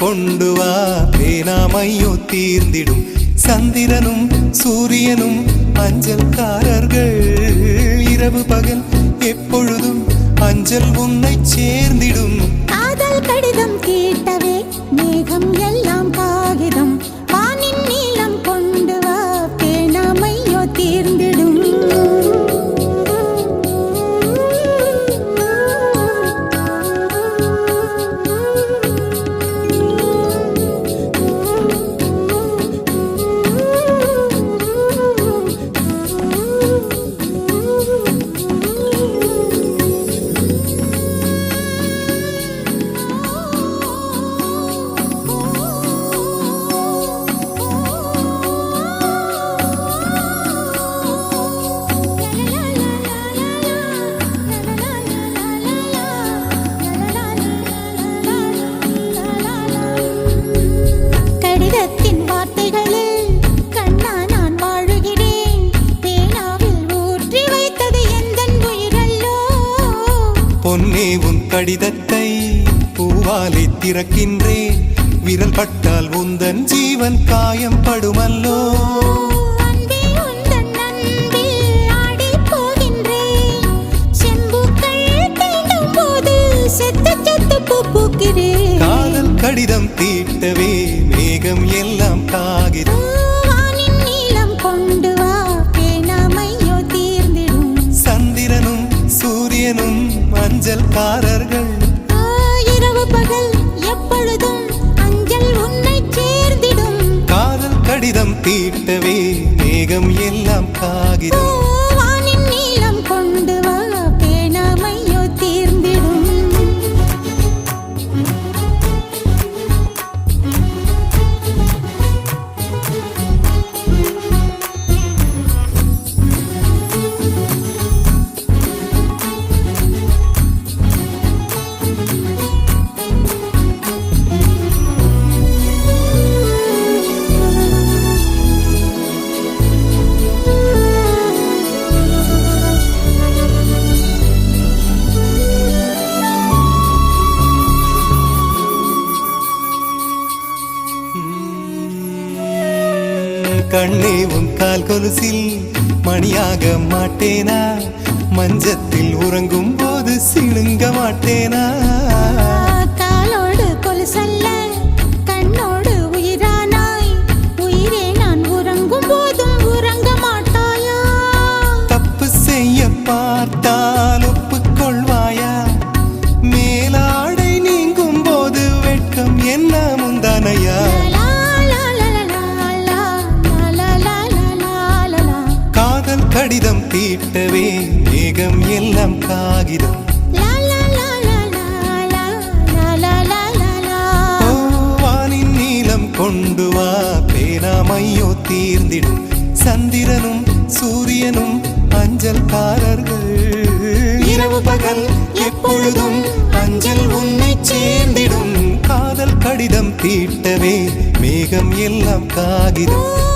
கொண்டு வா பேனாமையோ தீர்ந்திடும் சந்திரனும் சூரியனும் அஞ்சல்காரர்கள் இரவு பகல் எப்பொழுதும் அஞ்சல் உன்னை சேர்ந்திடும் காதல் கடிதம் கேட்டவே மேகம் எல்லாம் காகிதம் வானின் நீளம் கொண்டு வா பேனாமையோ தீர்ந்திடும் பொன்னே உன் கடிதத்தை பூவாலை திறக்கின்றேன் விரல் பட்டால் உந்தன் ஜீவன் காயம் படுமல்லோ காதல் கடிதம் தீட்டவே மேகம் எல்லாம் காகிதம் சூரியனும் அஞ்சல்காரர்கள் இரவு பகல் எப்பொழுதும் அஞ்சல் உன்னை சேர்ந்திடும் காதல் கடிதம் தீட்டவே மேகம் எல்லாம் காகிதம் வானின் நீளம் கொண்டு வா பேனாமையோ தீர்ந்திடும் கண்ணே உன் கால் கொலுசில் மணியாக மாட்டேனா மஞ்சத்தில் உறங்கும் போது சிணுங்க மாட்டேனா காலோடு கொலுசல்ல கண்ணோடு உயிரானாய் உயிரே நான் உறங்கும் போதும் உறங்க மாட்டாயா தப்பு செய்ய பார்த்தால் ஒப்புக்கொள்வாயா மேலாடை நீங்கும் போது வெட்கம் என்ன முந்தானையா கடிதம் தீட்டவே மேகம் எல்லாம் காகிதம் வானின் நீளம் கொண்டு வா பேனாமையோ தீர்ந்திடும் சந்திரனும் சூரியனும் அஞ்சல்காரர்கள் இரவு பகல் எப்பொழுதும் அஞ்சல் உன்னை சேர்ந்திடும் காதல் கடிதம் தீட்டவே மேகம் எல்லாம் காகிதம்